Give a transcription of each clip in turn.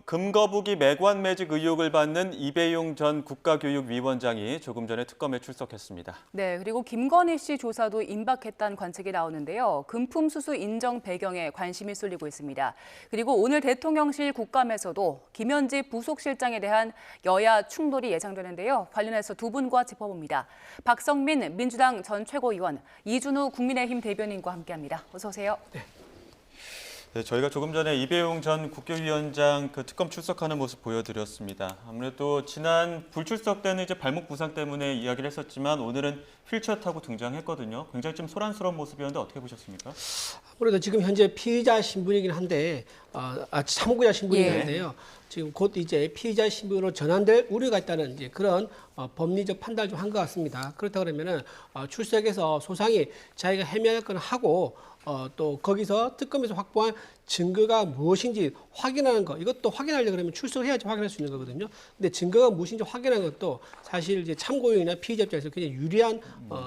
금거북이 매관 매직 의혹을 받는 이배용 전 국가교육위원장이 조금 전에 특검에 출석했습니다. 네, 그리고 김건희 씨 조사도 임박했다는 관측이 나오는데요. 금품 수수 인정 배경에 관심이 쏠리고 있습니다. 그리고 오늘 대통령실 국감에서도 김현지 부속실장에 대한 여야 충돌이 예상되는데요. 관련해서 두 분과 짚어봅니다. 박성민 민주당 전 최고위원, 이준우 국민의힘 대변인과 함께합니다. 어서 오세요. 네, 저희가 조금 전에 이배용 전 국교위원장 특검 출석하는 모습 보여드렸습니다. 아무래도 지난 불출석 때는 이제 발목 부상 때문에 이야기를 했었지만 오늘은 휠체어 타고 등장했거든요. 굉장히 좀 소란스러운 모습이었는데 어떻게 보셨습니까? 아무래도 지금 현재 피의자 신분이긴 한데, 참고자 신분이긴 한데요. 지금 곧 이제 피의자 신분으로 전환될 우려가 있다는 이제 그런 법리적 판단을 좀 한 것 같습니다. 그렇다 그러면은 출석해서 소상히 자기가 해명할 건 하고 또 거기서 특검에서 확보한 증거가 무엇인지 확인하는 거, 이것도 확인하려고 그러면 출석을 해야지 확인할 수 있는 거거든요. 근데 증거가 무엇인지 확인하는 것도 사실 이제 참고인이나 피의자 입장에서 굉장히 유리한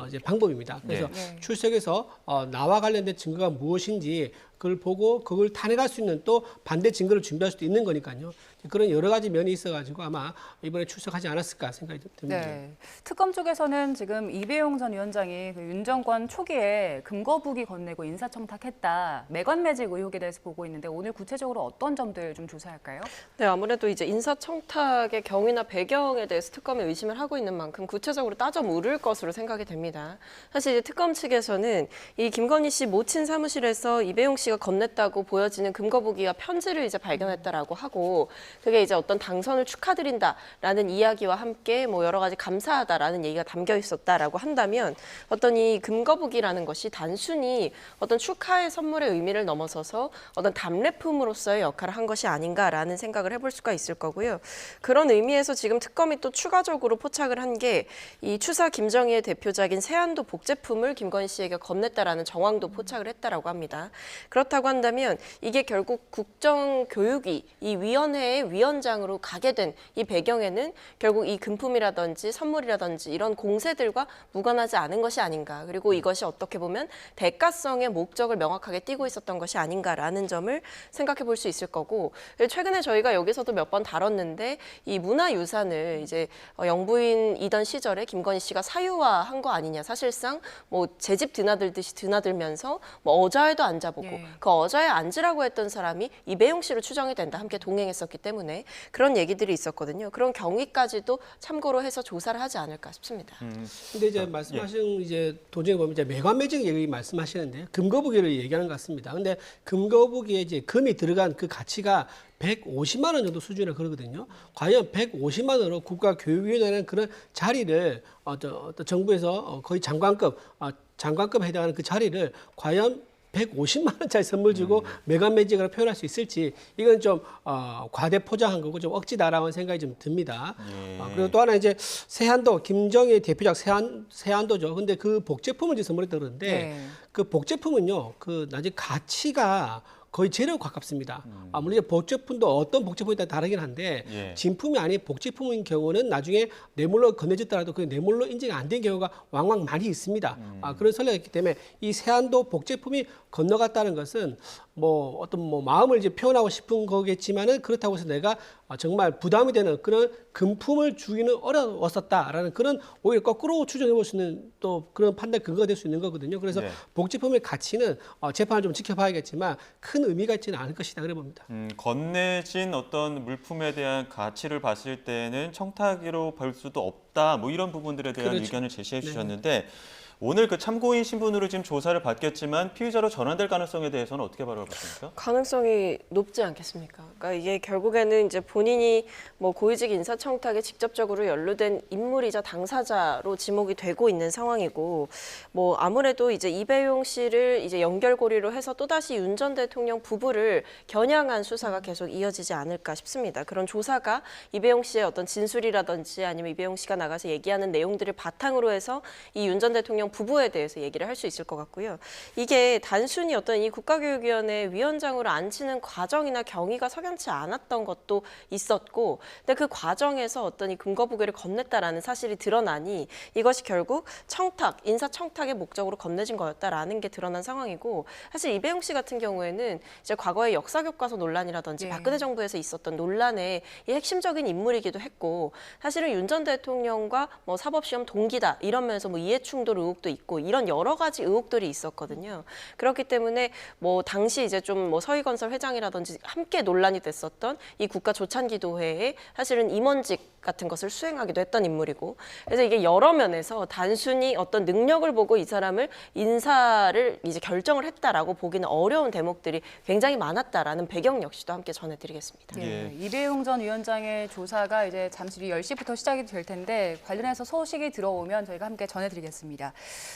이제 방법입니다. 그래서 출석해서 나와 관련된 증거가 무엇인지 그걸 보고 그걸 탄핵할 수 있는 또 반대 증거를 준비할 수도 있는 거니까요. 그런 여러 가지 면이 있어가지고 아마 이번에 출석하지 않았을까 생각이 듭니다. 네, 특검 쪽에서는 지금 이배용 전 위원장이 윤 정권 초기에 금거북이 건네고 인사청탁했다, 매관매직 의혹에 대해서 보고 있는데 오늘 구체적으로 어떤 점들 좀 조사할까요? 네, 아무래도 이제 인사청탁의 경위나 배경에 대해서 특검이 의심을 하고 있는 만큼 구체적으로 따져 물을 것으로 생각이 됩니다. 사실 이제 특검 측에서는 이 김건희 씨 모친 사무실에서 이배용 씨가 건넸다고 보여지는 금거북이와 편지를 이제 발견했다라고 하고, 그게 이제 어떤 당선을 축하드린다라는 이야기와 함께 뭐 여러 가지 감사하다라는 얘기가 담겨 있었다라고 한다면, 어떤 이 금거북이라는 것이 단순히 어떤 축하의 선물의 의미를 넘어서서 어떤 답례품으로서의 역할을 한 것이 아닌가라는 생각을 해볼 수가 있을 거고요. 그런 의미에서 지금 특검이 또 추가적으로 포착을 한 게 이 추사 김정희의 대표작인 세안도 복제품을 김건희 씨에게 건넸다라는 정황도 포착을 했다라고 합니다. 그렇다고 한다면 이게 결국 국정교육위 이 위원회의 위원장으로 가게 된 이 배경에는 결국 이 금품이라든지 선물이라든지 이런 공세들과 무관하지 않은 것이 아닌가, 그리고 이것이 어떻게 보면 대가성의 목적을 명확하게 띠고 있었던 것이 아닌가라는 점을 생각해 볼 수 있을 거고, 최근에 저희가 여기서도 몇 번 다뤘는데 이 문화유산을 이제 영부인이던 시절에 김건희 씨가 사유화한 거 아니냐, 사실상 뭐 제 집 드나들듯이 드나들면서 뭐 어자에도 앉아보고 그 어자에 앉으라고 했던 사람이 이배용 씨로 추정이 된다, 함께 동행했었기 때문에 그런 얘기들이 있었거든요. 그런 경위까지도 참고로 해서 조사를 하지 않을까 싶습니다. 근데 이제 말씀하신 이제 도중에 보면 이제 매관매직 얘기 말씀하시는데 금거북이를 얘기하는 것 같습니다. 근데 금거북이에 이제 금이 들어간 그 가치가 150만 원 정도 수준이라 그러거든요. 과연 150만 원으로 국가교육위원회라는 그런 자리를 정부에서 거의 장관급 해당하는 그 자리를 과연 150만 원짜리 선물 주고 매관매직으로 표현할 수 있을지, 이건 좀 과대 포장한 거고 좀 억지다라는 생각이 좀 듭니다. 그리고 또 하나 이제 세안도, 김정희 대표작 세안도죠. 근데 그 복제품을 이제 선물했다 그러는데 그 복제품은요, 그 나중에 가치가 거의 제로에 가깝습니다. 물론 복제품도 어떤 복제품에 따라 다르긴 한데 진품이 아닌 복제품인 경우는 나중에 뇌물로 건네졌더라도 그 뇌물로 인정이 안 된 경우가 왕왕 많이 있습니다. 그런 선례가 있기 때문에 이 세안도 복제품이 건너갔다는 것은 뭐 어떤 뭐 마음을 이제 표현하고 싶은 거겠지만은, 그렇다고 해서 내가 정말 부담이 되는 그런 금품을 주기는 어려웠었다라는 그런 오히려 거꾸로 추정해 볼 수 있는 또 그런 판단 근거가 될 수 있는 거거든요. 그래서 복제품의 가치는 재판을 좀 지켜봐야겠지만 큰 의미가 있지는 않을 것이다 그래 봅니다. 건네진 어떤 물품에 대한 가치를 봤을 때는 청탁으로 볼 수도 없다, 뭐 이런 부분들에 대한 의견을 제시해 주셨는데 오늘 그 참고인 신분으로 지금 조사를 받겠지만 피의자로 전환될 가능성에 대해서는 어떻게 바라보십니까? 가능성이 높지 않겠습니까? 그러니까 이게 결국에는 이제 본인이 뭐 고위직 인사청탁에 직접적으로 연루된 인물이자 당사자로 지목이 되고 있는 상황이고, 뭐 아무래도 이제 이배용 씨를 이제 연결고리로 해서 또다시 윤 전 대통령 부부를 겨냥한 수사가 계속 이어지지 않을까 싶습니다. 그런 조사가 이배용 씨의 어떤 진술이라든지 아니면 이배용 씨가 나가서 얘기하는 내용들을 바탕으로 해서 이 윤 전 대통령 대통령 부부에 대해서 얘기를 할 수 있을 것 같고요. 이게 단순히 어떤 이 국가교육위원회 위원장으로 앉히는 과정이나 경위가 석연치 않았던 것도 있었고, 근데 그 과정에서 어떤 이 금거부계를 건넸다라는 사실이 드러나니 이것이 결국 청탁, 인사청탁의 목적으로 건네진 거였다라는 게 드러난 상황이고, 사실 이배용 씨 같은 경우에는 이제 과거의 역사교과서 논란이라든지 예. 박근혜 정부에서 있었던 논란의 이 핵심적인 인물이기도 했고, 사실은 윤 전 대통령과 뭐 사법시험 동기다 이러면서 뭐 이해충돌 의혹도 있고 이런 여러 가지 의혹들이 있었거든요. 그렇기 때문에 뭐 당시 이제 좀 뭐 서희건설 회장이라든지 함께 논란이 됐었던 이 국가조찬기도회에 사실은 임원직 같은 것을 수행하기도 했던 인물이고, 그래서 이게 여러 면에서 단순히 어떤 능력을 보고 이 사람을 인사를 이제 결정을 했다라고 보기는 어려운 대목들이 굉장히 많았다라는 배경 역시도 함께 전해드리겠습니다. 예, 이배용 전 위원장의 조사가 이제 잠시 뒤 10시부터 시작이 될 텐데 관련해서 소식이 들어오면 저희가 함께 전해드리겠습니다.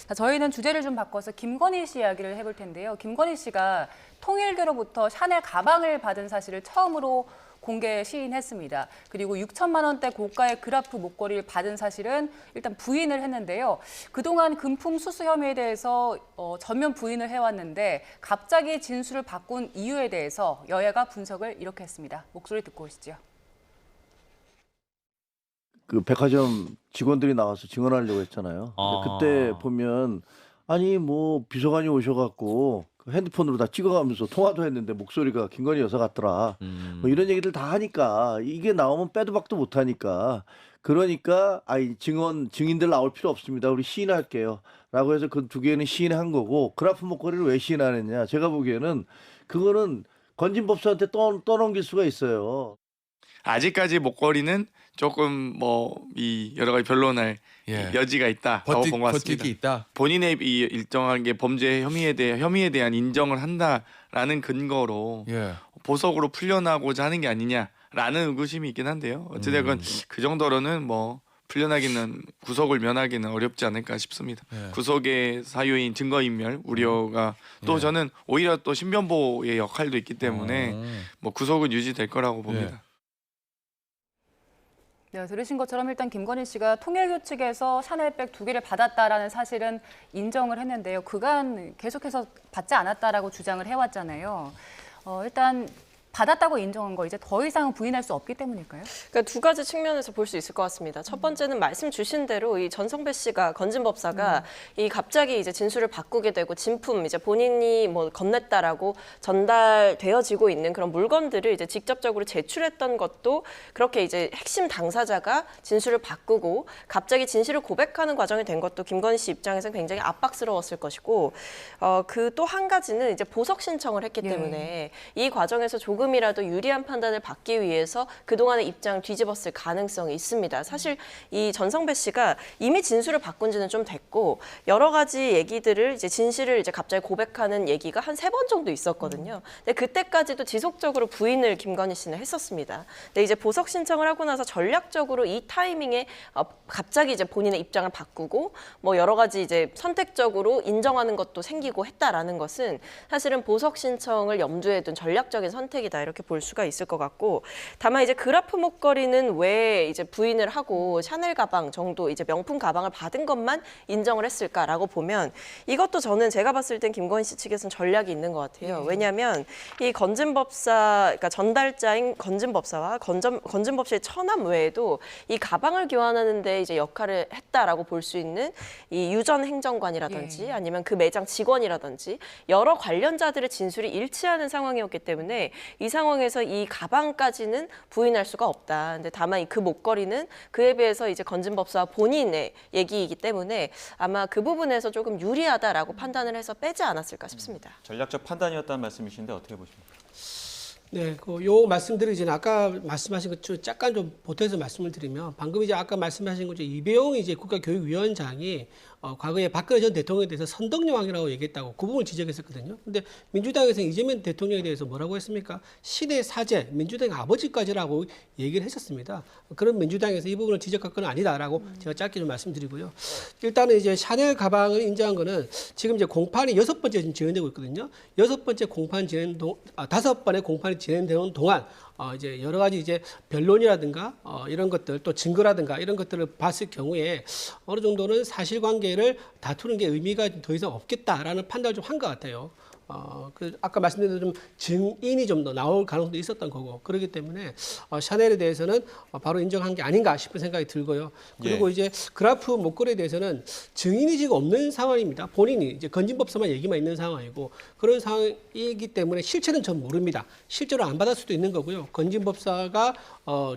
자, 저희는 주제를 좀 바꿔서 김건희 씨 이야기를 해볼 텐데요. 김건희 씨가 통일교로부터 샤넬 가방을 받은 사실을 처음으로 공개 시인했습니다. 그리고 6천만 원대 고가의 그라프 목걸이를 받은 사실은 일단 부인을 했는데요. 그동안 금품 수수 혐의에 대해서 전면 부인을 해왔는데 갑자기 진술을 바꾼 이유에 대해서 여야가 분석을 이렇게 했습니다. 목소리 듣고 오시죠. 그 백화점 직원들이 나와서 증언하려고 했잖아요. 근데 그때 보면 아니 뭐 비서관이 오셔갖고 그 핸드폰으로 다 찍어가면서 통화도 했는데 목소리가 김건희 여사 같더라. 뭐 이런 얘기들 다 하니까 이게 나오면 빼도 박도 못 하니까 그러니까 아이 증인들 나올 필요 없습니다. 우리 시인할게요. 라고 해서 그 두 개는 시인한 거고 그라프 목걸이를 왜 시인하느냐. 제가 보기에는 그거는 건진법사한테 떠넘길 수가 있어요. 아직까지 목걸이는 조금 뭐 이 여러 가지 변론할 여지가 있다라고 본 것 같습니다. 버티기 있다. 본인의 이 일정한 게 범죄 혐의에 대한 인정을 한다라는 근거로 보석으로 풀려나고자 하는 게 아니냐라는 의구심이 있긴 한데요. 어찌됐건 그 정도로는 뭐 풀려나기는 구속을 면하기는 어렵지 않을까 싶습니다. 구속의 사유인 증거인멸 우려가 또 저는 오히려 또 신변보호의 역할도 있기 때문에 뭐 구속은 유지될 거라고 봅니다. 네, 들으신 것처럼 일단 김건희 씨가 통일교 측에서 샤넬백 2개를 받았다라는 사실은 인정을 했는데요. 그간 계속해서 받지 않았다라고 주장을 해왔잖아요. 일단 받았다고 인정한 거 이제 더 이상 부인할 수 없기 때문일까요? 그러니까 두 가지 측면에서 볼 수 있을 것 같습니다. 첫 번째는 말씀 주신 대로 이 전성배 씨가 건진법사가 이 갑자기 이제 진술을 바꾸게 되고 진품 이제 본인이 뭐 건넸다라고 전달되어지고 있는 그런 물건들을 이제 직접적으로 제출했던 것도 그렇게 이제 핵심 당사자가 진술을 바꾸고 갑자기 진실을 고백하는 과정이 된 것도 김건희 씨 입장에서는 굉장히 압박스러웠을 것이고 그 또 한 가지는 이제 보석 신청을 했기 때문에 이 과정에서 조금이라도 유리한 판단을 받기 위해서 그동안의 입장을 뒤집었을 가능성이 있습니다. 사실 이 전성배 씨가 이미 진술을 바꾼 지는 좀 됐고 여러 가지 얘기들을 이제 진실을 이제 갑자기 고백하는 얘기가 한 3번 정도 있었거든요. 근데 그때까지도 지속적으로 부인을 김건희 씨는 했었습니다. 근데 이제 보석 신청을 하고 나서 전략적으로 이 타이밍에 갑자기 이제 본인의 입장을 바꾸고 뭐 여러 가지 이제 선택적으로 인정하는 것도 생기고 했다라는 것은 사실은 보석 신청을 염두에 둔 전략적인 선택이다. 이렇게 볼 수가 있을 것 같고, 다만 이제 그라프 목걸이는 왜 이제 부인을 하고 샤넬 가방 정도 이제 명품 가방을 받은 것만 인정을 했을까라고 보면 이것도 저는 제가 봤을 땐 김건희 씨 측에서는 전략이 있는 것 같아요. 왜냐하면 이 건진법사, 그러니까 전달자인 건진법사와 건진법사의 처남 외에도 이 가방을 교환하는데 이제 역할을 했다라고 볼 수 있는 이 유전 행정관이라든지 아니면 그 매장 직원이라든지 여러 관련자들의 진술이 일치하는 상황이었기 때문에 이 상황에서 이 가방까지는 부인할 수가 없다. 근데 다만 그 목걸이는 그에 비해서 이제 건진법사 본인의 얘기이기 때문에 아마 그 부분에서 조금 유리하다라고 판단을 해서 빼지 않았을까 싶습니다. 전략적 판단이었다는 말씀이신데 어떻게 보십니까? 네, 요 말씀들이 이제 아까 말씀하신 것 잠깐 좀 보태서 말씀을 드리면 방금 이제 아까 말씀하신 거죠. 이배용 이제 국가교육위원장이 과거에 박근혜 전 대통령에 대해서 선덕여왕이라고 얘기했다고 그 부분을 지적했었거든요. 근데 민주당에서 이재명 대통령에 대해서 뭐라고 했습니까? 신의 사제, 민주당 아버지까지라고 얘기를 했었습니다. 그런 민주당에서 이 부분을 지적할 건 아니다라고 제가 짧게 좀 말씀드리고요. 일단은 이제 샤넬 가방을 인정한 거는 지금 이제 공판이 6번째 지금 진행되고 있거든요. 6번째 공판 진행 5번의 공판이 진행되는 동안 이제 여러 가지 이제 변론이라든가 이런 것들 또 증거라든가 이런 것들을 봤을 경우에 어느 정도는 사실관계를 다투는 게 의미가 더 이상 없겠다라는 판단을 좀 한 것 같아요. 아까 말씀드린 좀 증인이 좀 더 나올 가능성도 있었던 거고 그렇기 때문에 샤넬에 대해서는 바로 인정한 게 아닌가 싶은 생각이 들고요. 그리고 이제 그라프 목걸이에 대해서는 증인이 지금 없는 상황입니다. 본인이 이제 건진법사만 얘기만 있는 상황이고 그런 상황이기 때문에 실체는 전 모릅니다. 실제로 안 받을 수도 있는 거고요. 건진법사가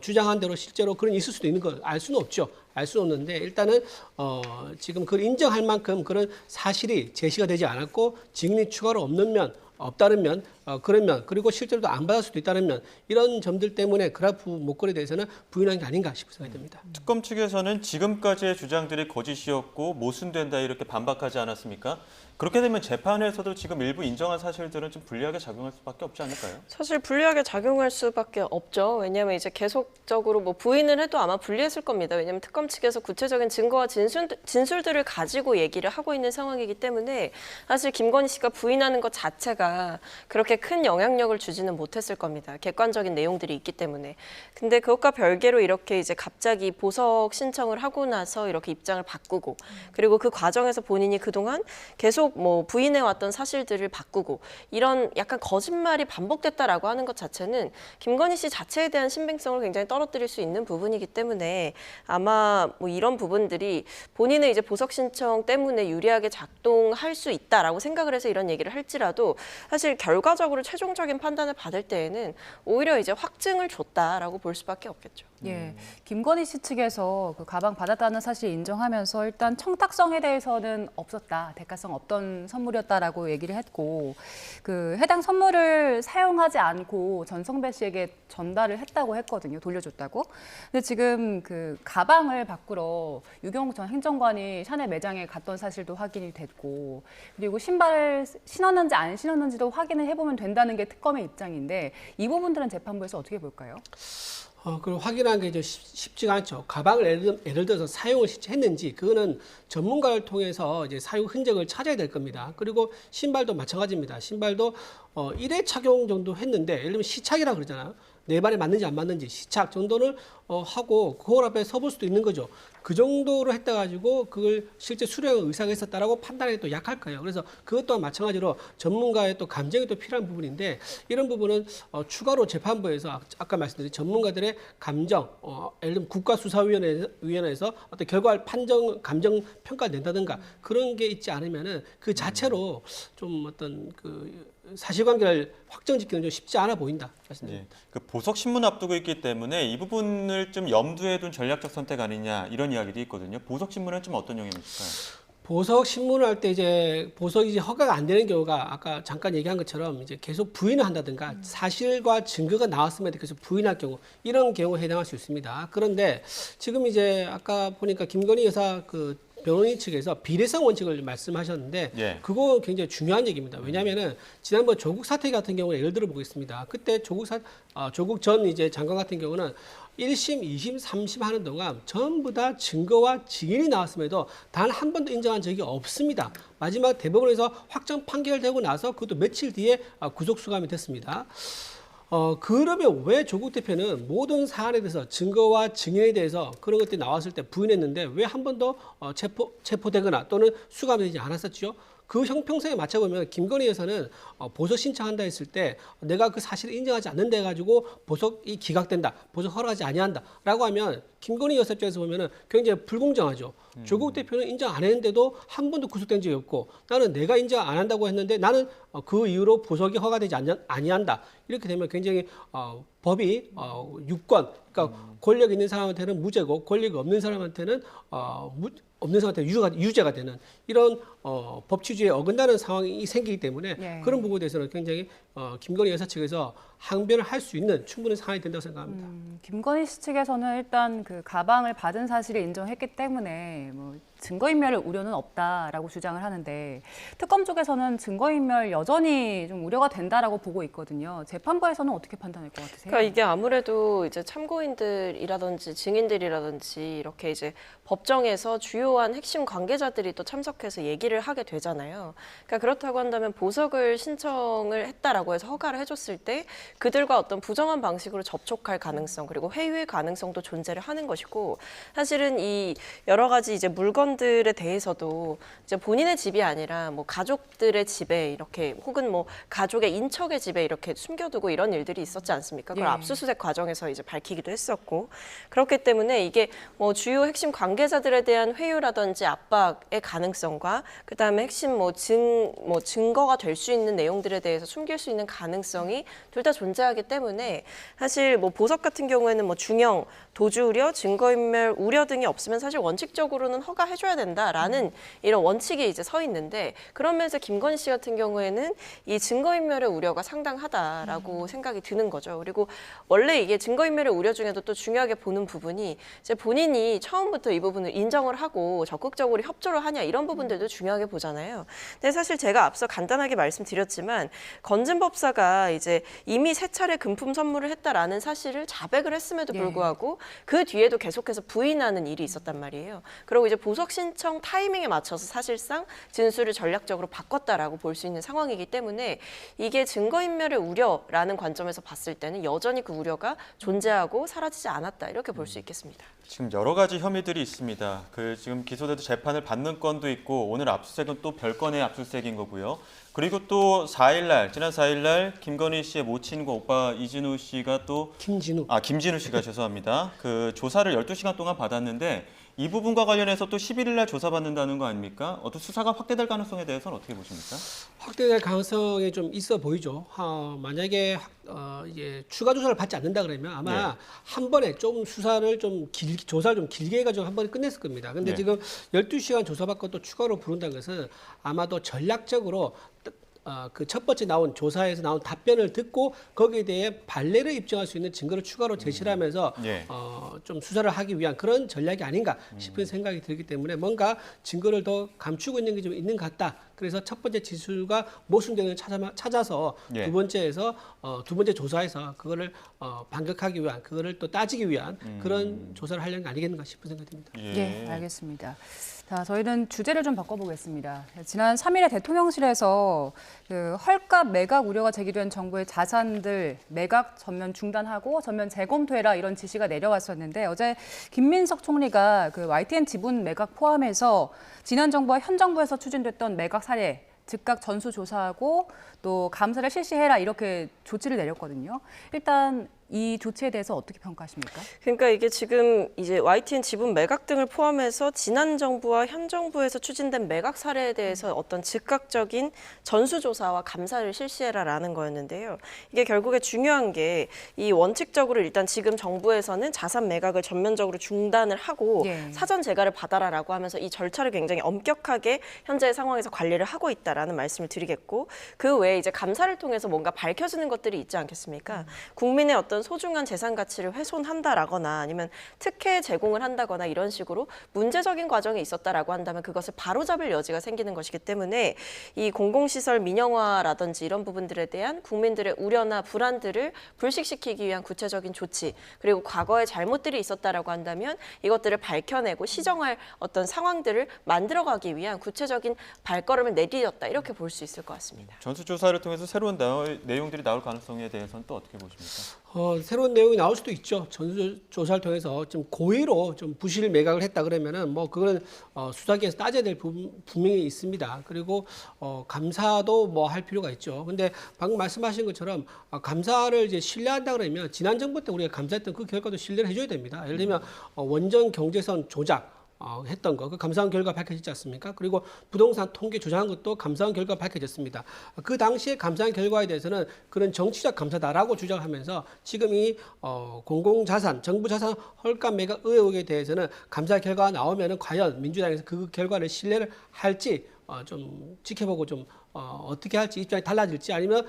주장한 대로 실제로 그런 일이 있을 수도 있는 거 알 수는 없죠. 알 수는 없는데 일단은 지금 그걸 인정할 만큼 그런 사실이 제시가 되지 않았고 증인이 추가로 없다는 면 그런 면 그리고 실제로도 안 받을 수도 있다는 면 이런 점들 때문에 그라프 목걸이에 대해서는 부인한 게 아닌가 싶은 생각이 듭니다. 특검 측에서는 지금까지의 주장들이 거짓이었고 모순된다 이렇게 반박하지 않았습니까? 그렇게 되면 재판에서도 지금 일부 인정한 사실들은 좀 불리하게 작용할 수밖에 없지 않을까요? 사실 불리하게 작용할 수밖에 없죠. 왜냐하면 이제 계속적으로 뭐 부인을 해도 아마 불리했을 겁니다. 왜냐하면 특검 측에서 구체적인 증거와 진술들을 가지고 얘기를 하고 있는 상황이기 때문에 사실 김건희 씨가 부인하는 것 자체가 그렇게 큰 영향력을 주지는 못했을 겁니다. 객관적인 내용들이 있기 때문에. 근데 그것과 별개로 이렇게 이제 갑자기 보석 신청을 하고 나서 이렇게 입장을 바꾸고 그리고 그 과정에서 본인이 그동안 계속 뭐 부인해왔던 사실들을 바꾸고 이런 약간 거짓말이 반복됐다라고 하는 것 자체는 김건희 씨 자체에 대한 신빙성을 굉장히 떨어뜨릴 수 있는 부분이기 때문에 아마 뭐 이런 부분들이 본인의 이제 보석 신청 때문에 유리하게 작동할 수 있다라고 생각을 해서 이런 얘기를 할지라도 사실 결과적으로 최종적인 판단을 받을 때에는 오히려 이제 확증을 줬다라고 볼 수밖에 없겠죠. 예, 김건희 씨 측에서 그 가방 받았다는 사실 인정하면서 일단 청탁성에 대해서는 없었다, 대가성 없던 선물이었다라고 얘기를 했고 그 해당 선물을 사용하지 않고 전성배 씨에게 전달을 했다고 했거든요, 돌려줬다고. 근데 지금 그 가방을 바꾸러 유경욱 전 행정관이 샤넬 매장에 갔던 사실도 확인이 됐고 그리고 신발을 신었는지 안 신었는지도 확인을 해보면 된다는 게 특검의 입장인데 이 부분들은 재판부에서 어떻게 볼까요? 그걸 확인하는 게 이제 쉽지가 않죠. 가방을 예를 들어서 사용을 실제 했는지 그거는 전문가를 통해서 이제 사용 흔적을 찾아야 될 겁니다. 그리고 신발도 마찬가지입니다. 신발도 1회 착용 정도 했는데 예를 들면 시착이라 그러잖아요. 내 발에 맞는지 안 맞는지 시착 정도를 하고 그걸 앞에 서볼 수도 있는 거죠. 그 정도로 했다 가지고 그걸 실제 수령 의사가 있었다라고 판단하기 또 약할 거예요. 그래서 그것 또한 마찬가지로 전문가의 또 감정이 또 필요한 부분인데 이런 부분은 추가로 재판부에서 아까 말씀드린 전문가들의 감정, 예를 들면 국가수사위원회에서 어떤 결과 판정, 감정 평가를 낸다든가 그런 게 있지 않으면은 그 자체로 좀 어떤 그 사실관계를 확정짓기는 좀 쉽지 않아 보인다. 예, 그 보석 신문 앞두고 있기 때문에 이 부분을 좀 염두에 둔 전략적 선택 아니냐 이런 이야기도 있거든요. 보석 신문은 좀 어떤 영향이 있을까요? 보석 신문을 할 때 이제 보석이 이제 허가가 안 되는 경우가 아까 잠깐 얘기한 것처럼 이제 계속 부인을 한다든가 사실과 증거가 나왔음에도 계속 부인할 경우 이런 경우에 해당할 수 있습니다. 그런데 지금 이제 아까 보니까 김건희 여사 그 변호인 측에서 비례성 원칙을 말씀하셨는데 예. 그거 굉장히 중요한 얘기입니다. 왜냐하면은 지난번 조국 사태 같은 경우에 예를 들어 보겠습니다. 그때 조국 전 이제 장관 같은 경우는 1심, 2심, 3심 하는 동안 전부 다 증거와 증인이 나왔음에도 단 한 번도 인정한 적이 없습니다. 마지막 대법원에서 확정 판결되고 나서 그것도 며칠 뒤에 구속 수감이 됐습니다. 그러면 왜 조국 대표는 모든 사안에 대해서 증거와 증인에 대해서 그런 것들이 나왔을 때 부인했는데 왜 한 번도 체포되거나 또는 수감되지 않았었죠? 그 형평성에 맞춰보면 김건희 여사는 보석 신청한다 했을 때 내가 그 사실을 인정하지 않는다 해가지고 보석이 기각된다, 보석 허락하지 아니한다라고 하면 김건희 여사 입장에서 보면은 굉장히 불공정하죠. 조국 대표는 인정 안 했는데도 한 번도 구속된 적이 없고 나는 내가 인정 안 한다고 했는데 나는 그 이후로 보석이 허가되지 아니한다. 이렇게 되면 굉장히 법이 유권, 그러니까 권력 있는 사람한테는 무죄고 권력이 없는 사람한테는 없는 사람한테 유죄가 되는 이런 법치주의에 어긋나는 상황이 생기기 때문에 예. 그런 부분에 대해서는 굉장히 김건희 여사 측에서 항변을 할 수 있는 충분한 상황이 된다고 생각합니다. 김건희 씨 측에서는 일단 그 가방을 받은 사실을 인정했기 때문에 뭐 증거인멸 우려는 없다라고 주장을 하는데 특검 쪽에서는 증거인멸 여전히 좀 우려가 된다라고 보고 있거든요. 재판부에서는 어떻게 판단할 것 같으세요? 그러니까 이게 아무래도 이제 참고인들이라든지 증인들이라든지 이렇게 이제 법정에서 주요한 핵심 관계자들이 또 참석해서 얘기를 하게 되잖아요. 그러니까 그렇다고 한다면 보석을 신청을 했다라고 있다라고 해서 허가를 해줬을 때 그들과 어떤 부정한 방식으로 접촉할 가능성 그리고 회유의 가능성도 존재를 하는 것이고 사실은 이 여러 가지 이제 물건들에 대해서도 이제 본인의 집이 아니라 뭐 가족들의 집에 이렇게 혹은 뭐 가족의 인척의 집에 이렇게 숨겨두고 이런 일들이 있었지 않습니까? 그걸 예. 압수수색 과정에서 이제 밝히기도 했었고 그렇기 때문에 이게 뭐 주요 핵심 관계자들에 대한 회유라든지 압박의 가능성과 그다음에 핵심 증거가 될 수 있는 내용들에 대해서 숨길 수 있는 가능성이 둘 다 존재하기 때문에 사실 뭐 보석 같은 경우에는 뭐 중형, 도주 우려, 증거인멸 우려 등이 없으면 사실 원칙적으로는 허가해줘야 된다라는 이런 원칙이 이제 서 있는데 그런 면에서 김건희 씨 같은 경우에는 이 증거인멸의 우려가 상당하다라고 생각이 드는 거죠. 그리고 원래 이게 증거인멸의 우려 중에도 또 중요하게 보는 부분이 이제 본인이 처음부터 이 부분을 인정을 하고 적극적으로 협조를 하냐 이런 부분들도 중요하게 보잖아요. 근데 사실 제가 앞서 간단하게 말씀드렸지만 건진 법사가 이제 이미 3차례 금품 선물을 했다라는 사실을 자백을 했음에도 불구하고 그 뒤에도 계속해서 부인하는 일이 있었단 말이에요. 그리고 이제 보석 신청 타이밍에 맞춰서 사실상 진술을 전략적으로 바꿨다라고 볼 수 있는 상황이기 때문에 이게 증거인멸의 우려라는 관점에서 봤을 때는 여전히 그 우려가 존재하고 사라지지 않았다 이렇게 볼 수 있겠습니다. 지금 여러 가지 혐의들이 있습니다. 지금 기소돼도 재판을 받는 건도 있고 오늘 압수수색은 또 별건의 압수수색인 거고요. 그리고 또 지난 4일날 김건희 씨의 모친과 오빠 이진우 씨가 또 김진우 씨가 죄송합니다. 그 조사를 12시간 동안 받았는데 이 부분과 관련해서 또 11일날 조사받는다는 거 아닙니까? 어떤 수사가 확대될 가능성에 대해서는 어떻게 보십니까? 확대될 가능성이 좀 있어 보이죠. 만약에 이제 추가 조사를 받지 않는다 그러면 아마 한 번에 좀 수사를 조사를 좀 길게 해가지고 한 번에 끝냈을 겁니다. 근데 지금 12시간 조사받고 또 추가로 부른다는 것은 아마도 전략적으로 그 첫 번째 나온 조사에서 나온 답변을 듣고 거기에 대해 반례를 입증할 수 있는 증거를 추가로 제시를 하면서 좀 수사를 하기 위한 그런 전략이 아닌가 싶은 생각이 들기 때문에 뭔가 증거를 더 감추고 있는 게 좀 있는 것 같다. 그래서 첫 번째 진술과 모순되는 찾아서 두 번째 조사에서 그거를 반격하기 위한 그거를 또 따지기 위한 그런 조사를 하려는 게 아니겠는가 싶은 생각이 듭니다. 예, 알겠습니다. 자, 저희는 주제를 좀 바꿔보겠습니다. 지난 3일에 대통령실에서 그 헐값 매각 우려가 제기된 정부의 자산들 매각 전면 중단하고 전면 재검토해라 이런 지시가 내려왔었는데 어제 김민석 총리가 그 YTN 지분 매각 포함해서 지난 정부와 현 정부에서 추진됐던 매각 사례 즉각 전수조사하고 또 감사를 실시해라 이렇게 조치를 내렸거든요. 일단 이 조치에 대해서 어떻게 평가하십니까? 그러니까 이게 지금 이제 YTN 지분 매각 등을 포함해서 지난 정부와 현 정부에서 추진된 매각 사례에 대해서 어떤 즉각적인 전수조사와 감사를 실시해라라는 거였는데요. 이게 결국에 중요한 게 이 원칙적으로 일단 지금 정부에서는 자산 매각을 전면적으로 중단을 하고 사전 재가를 받아라라고 하면서 이 절차를 굉장히 엄격하게 현재의 상황에서 관리를 하고 있다라는 말씀을 드리겠고 그 외에 이제 감사를 통해서 뭔가 밝혀지는 것들이 있지 않겠습니까? 국민의 어떤 소중한 재산 가치를 훼손한다라거나 아니면 특혜 제공을 한다거나 이런 식으로 문제적인 과정이 있었다라고 한다면 그것을 바로잡을 여지가 생기는 것이기 때문에 이 공공시설 민영화라든지 이런 부분들에 대한 국민들의 우려나 불안들을 불식시키기 위한 구체적인 조치 그리고 과거에 잘못들이 있었다라고 한다면 이것들을 밝혀내고 시정할 어떤 상황들을 만들어가기 위한 구체적인 발걸음을 내디뎠다 이렇게 볼 수 있을 것 같습니다. 전수조사를 통해서 새로운 내용들이 나올 가능성에 대해서는 또 어떻게 보십니까? 새로운 내용이 나올 수도 있죠. 전수조사를 통해서 좀 고의로 좀 부실 매각을 했다 그러면은 뭐 그거는 수사기에서 따져야 될 부분 분명히 있습니다. 그리고 감사도 뭐 할 필요가 있죠. 근데 방금 말씀하신 것처럼 감사를 이제 신뢰한다 그러면 지난 정부 때 우리가 감사했던 그 결과도 신뢰를 해줘야 됩니다. 예를 들면 원전 경제선 조작 했던 거, 그 감사원 결과 밝혀지지 않습니까? 그리고 부동산 통계 조작한 것도 감사원 결과 밝혀졌습니다. 그 당시에 감사원 결과에 대해서는 그런 정치적 감사다라고 주장하면서 지금 이 공공자산, 정부 자산 헐값 매각 의혹에 대해서는 감사 결과가 나오면은 과연 민주당에서 그 결과를 신뢰를 할지 좀 지켜보고 좀 어떻게 할지 입장이 달라질지 아니면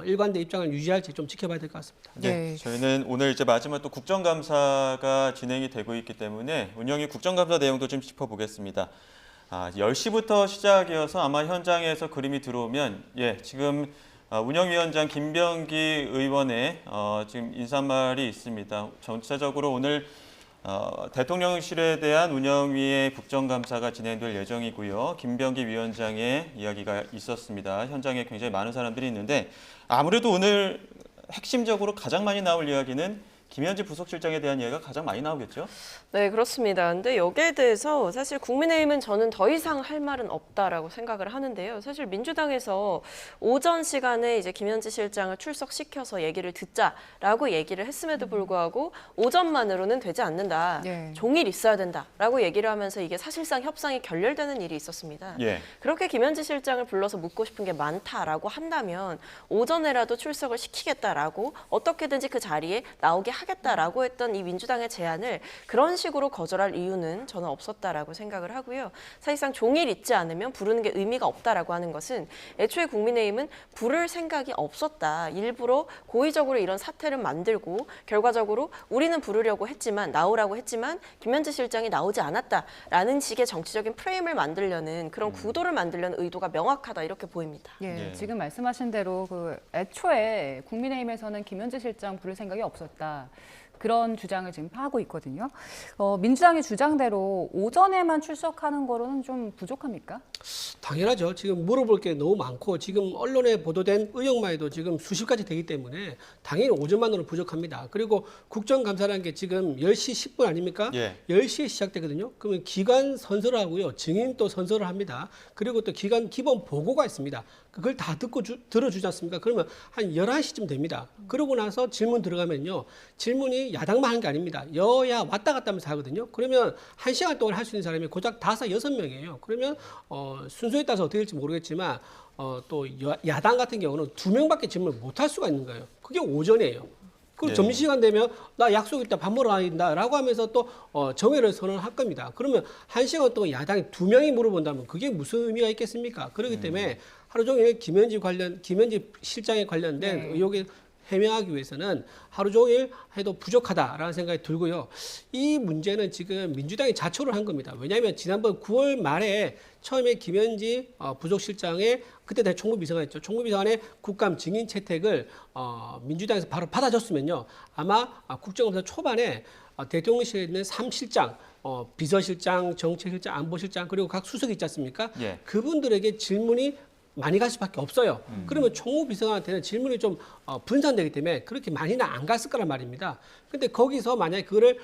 일관된 입장을 유지할지 좀 지켜봐야 될 것 같습니다. 네, 저희는 오늘 이제 마지막 또 국정감사가 진행이 되고 있기 때문에 운영위 국정감사 내용도 좀 짚어보겠습니다. 10시부터 시작이어서 아마 현장에서 그림이 들어오면 지금 운영위원장 김병기 의원의 지금 인사말이 있습니다. 전체적으로 오늘 대통령실에 대한 운영위의 국정감사가 진행될 예정이고요. 김병기 위원장의 이야기가 있었습니다. 현장에 굉장히 많은 사람들이 있는데 아무래도 오늘 핵심적으로 가장 많이 나올 이야기는 김현지 부속실장에 대한 이야기가 가장 많이 나오겠죠? 네, 그렇습니다. 근데 여기에 대해서 사실 국민의힘은 저는 더 이상 할 말은 없다라고 생각을 하는데요. 사실 민주당에서 오전 시간에 이제 김현지 실장을 출석시켜서 얘기를 듣자라고 얘기를 했음에도 불구하고 오전만으로는 되지 않는다. 네. 종일 있어야 된다라고 얘기를 하면서 이게 사실상 협상이 결렬되는 일이 있었습니다. 예. 그렇게 김현지 실장을 불러서 묻고 싶은 게 많다라고 한다면 오전에라도 출석을 시키겠다라고 어떻게든지 그 자리에 나오게 하겠다라고 했던 이 민주당의 제안을 그런 식으로 거절할 이유는 저는 없었다라고 생각을 하고요. 사실상 종일 있지 않으면 부르는 게 의미가 없다라고 하는 것은 애초에 국민의힘은 부를 생각이 없었다. 일부러 고의적으로 이런 사태를 만들고 결과적으로 우리는 부르려고 했지만 나오라고 했지만 김현지 실장이 나오지 않았다라는 식의 정치적인 프레임을 만들려는 그런 구도를 만들려는 의도가 명확하다 이렇게 보입니다. 예, 예. 지금 말씀하신 대로 그 애초에 국민의힘에서는 김현지 실장 부를 생각이 없었다. 그런 주장을 지금 하고 있거든요. 민주당의 주장대로 오전에만 출석하는 거로는 좀 부족합니까? 당연하죠. 지금 물어볼 게 너무 많고 지금 언론에 보도된 의혹만 해도 지금 수십 가지 되기 때문에 당연히 오전만으로는 부족합니다. 그리고 국정감사라는 게 지금 10시 10분 아닙니까? 예. 10시에 시작되거든요. 그러면 기관 선서를 하고요. 증인 또 선서를 합니다. 그리고 또 기관 기본 보고가 있습니다. 그걸 다 듣고 들어주지 않습니까? 그러면 한 11시쯤 됩니다. 그러고 나서 질문 들어가면요. 질문이 야당만 하는 게 아닙니다. 여야 왔다 갔다 하면서 하거든요. 그러면 1시간 동안 할 수 있는 사람이 고작 5, 6명이에요. 그러면 순서에 따라서 어떻게 될지 모르겠지만 또 야당 같은 경우는 2명밖에 질문을 못 할 수가 있는 거예요. 그게 오전이에요. 그럼 네. 점심시간 되면 나 약속 있다 밥 먹으러 가야된다라고 하면서 또 정회를 선언할 겁니다. 그러면 1시간 동안 야당이 2명이 물어본다면 그게 무슨 의미가 있겠습니까? 그렇기 때문에 하루 종일 김현지 실장에 관련된 네. 의혹에 해명하기 위해서는 하루 종일 해도 부족하다라는 생각이 들고요. 이 문제는 지금 민주당이 자초를 한 겁니다. 왜냐하면 지난번 9월 말에 처음에 김현지 부속실장의 그때 다 총무비서관이었죠. 총무비서관의 국감 증인 채택을 민주당에서 바로 받아줬으면요. 아마 국정감사 초반에 대통령실에 있는 3실장, 비서실장, 정책실장, 안보실장 그리고 각 수석이 있지 않습니까? 예. 그분들에게 질문이 많이 갈 수밖에 없어요. 그러면 총무비서관한테는 질문이 좀 분산되기 때문에 그렇게 많이는 안 갔을 거란 말입니다. 근데 거기서 만약에 그거를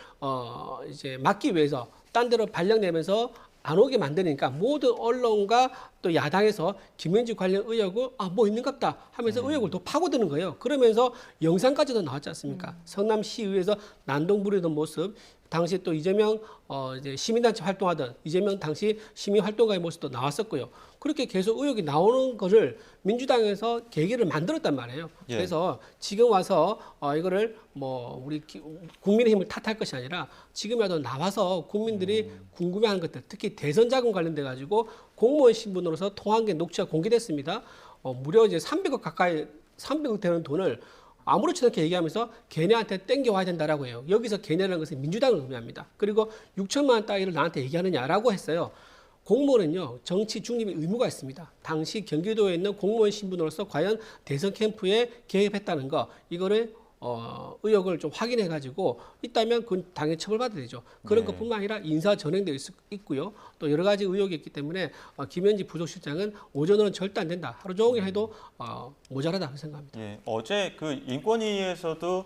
이제 막기 위해서 딴 데로 발령내면서 안 오게 만드니까 모든 언론과 또 야당에서 김현지 관련 의혹을 뭐 있는갑다 하면서 의혹을 더 파고드는 거예요. 그러면서 영상까지도 나왔지 않습니까? 성남시의회에서 난동 부리던 모습, 당시 또 이재명 이제 시민단체 활동하던 이재명 당시 시민활동가의 모습도 나왔었고요. 그렇게 계속 의혹이 나오는 것을 민주당에서 계기를 만들었단 말이에요. 예. 그래서 지금 와서 이거를 뭐 우리 국민의힘을 탓할 것이 아니라 지금이라도 나와서 국민들이 궁금해하는 것들, 특히 대선 자금 관련돼 가지고 공무원 신분으로서 통한 게 녹취가 공개됐습니다. 무려 이제 300억 되는 돈을 아무렇지도 않게 얘기하면서 걔네한테 땡겨와야 된다라고 해요. 여기서 걔네라는 것은 민주당을 의미합니다. 그리고 6천만 원 따위를 나한테 얘기하느냐라고 했어요. 공무원은요, 정치 중립의 의무가 있습니다. 당시 경기도에 있는 공무원 신분으로서 과연 대선 캠프에 개입했다는 거, 이거를 의혹을 좀 확인해가지고 있다면 그건 당연히 처벌받아야 되죠. 그런 네. 것뿐만 아니라 인사 전행되어 있고요. 또 여러 가지 의혹이 있기 때문에 김현지 부속실장은 오전으로는 절대 안 된다. 하루 종일 해도 모자라다 생각합니다. 예, 어제 그 인권위에서도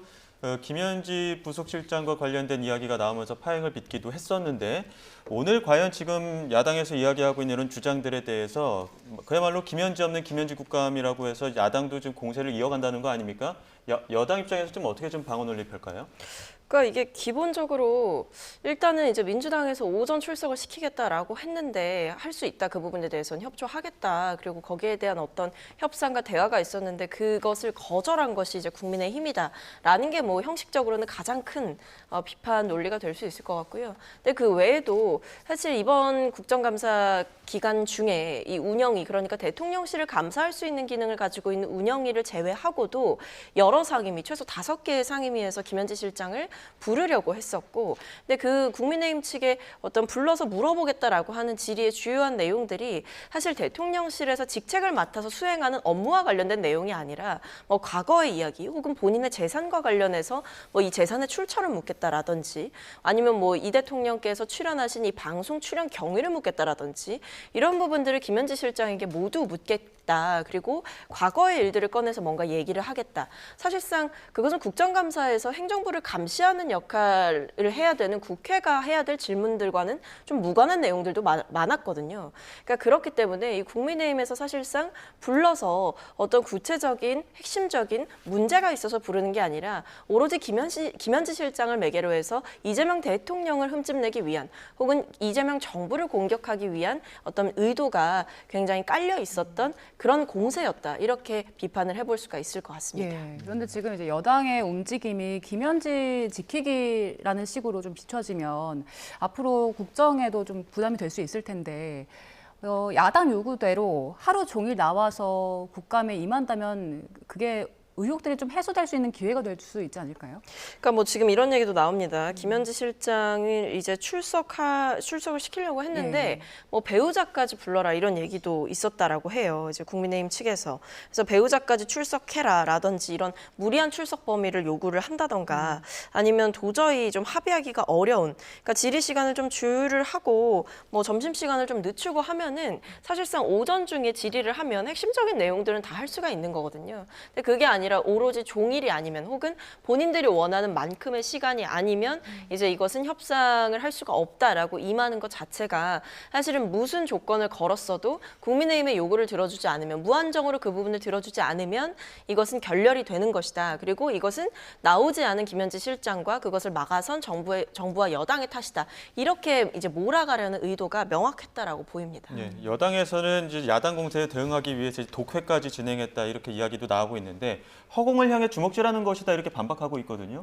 김현지 부속실장과 관련된 이야기가 나오면서 파행을 빚기도 했었는데 오늘 과연 지금 야당에서 이야기하고 있는 이런 주장들에 대해서 그야말로 김현지 없는 김현지 국감이라고 해서 야당도 지금 공세를 이어간다는 거 아닙니까? 여당 입장에서 좀 어떻게 좀 방어 논리 펼까요? 그러니까 이게 기본적으로 일단은 이제 민주당에서 오전 출석을 시키겠다라고 했는데 할 수 있다 그 부분에 대해서는 협조하겠다 그리고 거기에 대한 어떤 협상과 대화가 있었는데 그것을 거절한 것이 이제 국민의힘이다라는 게 뭐 형식적으로는 가장 큰 비판 논리가 될 수 있을 것 같고요. 근데 그 외에도 사실 이번 국정감사 기간 중에 이 운영위 그러니까 대통령실을 감사할 수 있는 기능을 가지고 있는 운영위를 제외하고도 여러 상임위 최소 5개의 상임위에서 김현지 실장을 부르려고 했었고, 근데 그 국민의힘 측에 어떤 불러서 물어보겠다라고 하는 질의의 주요한 내용들이 사실 대통령실에서 직책을 맡아서 수행하는 업무와 관련된 내용이 아니라 뭐 과거의 이야기 혹은 본인의 재산과 관련해서 뭐 이 재산의 출처를 묻겠다라든지 아니면 뭐 이 대통령께서 출연하신 이 방송 출연 경위를 묻겠다라든지 이런 부분들을 김현지 실장에게 모두 묻겠다. 그리고 과거의 일들을 꺼내서 뭔가 얘기를 하겠다. 사실상 그것은 국정감사에서 행정부를 감시하는 역할을 해야 되는 국회가 해야 될 질문들과는 좀 무관한 내용들도 많았거든요. 그러니까 그렇기 때문에 이 국민의힘에서 사실상 불러서 어떤 구체적인 핵심적인 문제가 있어서 부르는 게 아니라 오로지 김현지 실장을 매개로 해서 이재명 대통령을 흠집내기 위한 혹은 이재명 정부를 공격하기 위한 어떤 의도가 굉장히 깔려 있었던 그런 공세였다. 이렇게 비판을 해볼 수가 있을 것 같습니다. 예, 그런데 지금 이제 여당의 움직임이 김현지 지키기라는 식으로 좀 비춰지면 앞으로 국정에도 좀 부담이 될 수 있을 텐데 야당 요구대로 하루 종일 나와서 국감에 임한다면 그게 의혹들이 좀 해소될 수 있는 기회가 될 수 있지 않을까요? 그러니까 뭐 지금 이런 얘기도 나옵니다. 김현지 실장이 이제 출석을 시키려고 했는데 뭐 배우자까지 불러라 이런 얘기도 있었다라고 해요. 이제 국민의힘 측에서. 그래서 배우자까지 출석해라라든지 이런 무리한 출석 범위를 요구를 한다던가 아니면 도저히 좀 합의하기가 어려운 그러니까 질의 시간을 좀 조율을 하고 뭐 점심 시간을 좀 늦추고 하면은 사실상 오전 중에 질의를 하면 핵심적인 내용들은 다 할 수가 있는 거거든요. 근데 그게 아니라 오로지 종일이 아니면 혹은 본인들이 원하는 만큼의 시간이 아니면 이제 이것은 협상을 할 수가 없다라고 임하는 것 자체가 사실은 무슨 조건을 걸었어도 국민의힘의 요구를 들어주지 않으면 무한정으로 그 부분을 들어주지 않으면 이것은 결렬이 되는 것이다. 그리고 이것은 나오지 않은 김현지 실장과 그것을 막아선 정부와 여당의 탓이다. 이렇게 이제 몰아가려는 의도가 명확했다라고 보입니다. 예, 여당에서는 이제 야당 공세에 대응하기 위해서 독회까지 진행했다 이렇게 이야기도 나오고 있는데 허공을 향해 주먹질하는 것이다 이렇게 반박하고 있거든요.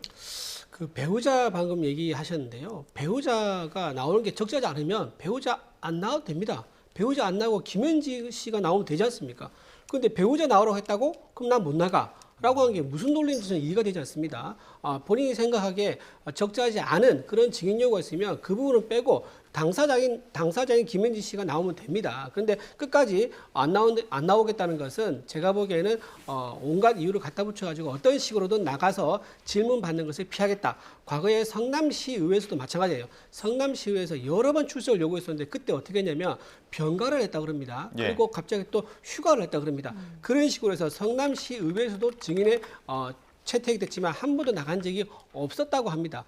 그 배우자 방금 얘기하셨는데요. 배우자가 나오는 게 적절하지 않으면 배우자 안 나와도 됩니다. 배우자 안 나오고 김현지 씨가 나오면 되지 않습니까? 그런데 배우자 나오라고 했다고? 그럼 난 못 나가. 라고 하는 게 무슨 논리인지 저는 이해가 되지 않습니다. 본인이 생각하기에 적절하지 않은 그런 증인 요구가 있으면 그 부분은 빼고 당사자인 김현지 씨가 나오면 됩니다. 그런데 끝까지 안 나오겠다는 것은 제가 보기에는 온갖 이유를 갖다 붙여가지고 어떤 식으로든 나가서 질문 받는 것을 피하겠다. 과거에 성남시의회에서도 마찬가지예요. 성남시의회에서 여러 번 출석을 요구했었는데 그때 어떻게 했냐면 병가를 했다고 그럽니다. 예. 그리고 갑자기 또 휴가를 했다고 그럽니다. 그런 식으로 해서 성남시의회에서도 증인의 채택이 됐지만 한 번도 나간 적이 없었다고 합니다.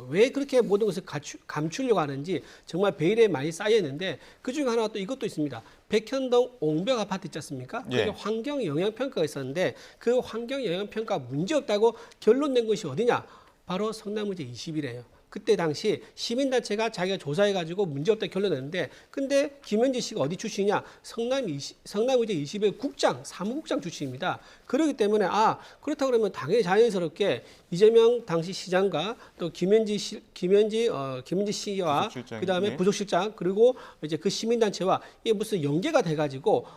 왜 그렇게 모든 것을 감추려고 하는지 정말 베일에 많이 쌓여있는데 그중에 하나 또 이것도 있습니다. 백현동 옹벽 아파트 있지 않습니까? 그게 예. 환경영향평가가 있었는데 그 환경영향평가 문제없다고 결론낸 것이 어디냐? 바로 성남의제 20이래요. 그때 당시 시민단체가 자기가 조사해가지고 문제없다 결론냈는데 근데 김현지 씨가 어디 출신이냐? 성남의제 20의 사무국장 출신입니다. 그렇기 때문에 그렇다고 그러면 당연히 자연스럽게 이재명 당시 시장과 또 김현지 씨와 그다음에 부속실장 그리고 이제 그 시민단체와 이게 무슨 연계가 돼가지고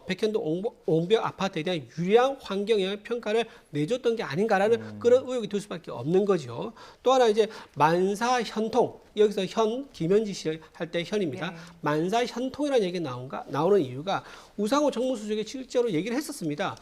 백현동 옹벽 아파트에 대한 유리한 환경영향 평가를 내줬던 게 아닌가라는 그런 의혹이 들 수밖에 없는 거죠. 또 하나 이제 만사현통 여기서 김현지 씨 할 때 현입니다. 만사현통이라는 얘기가 나오는 이유가 우상호 정무수석이 실제로 얘기를 했었습니다.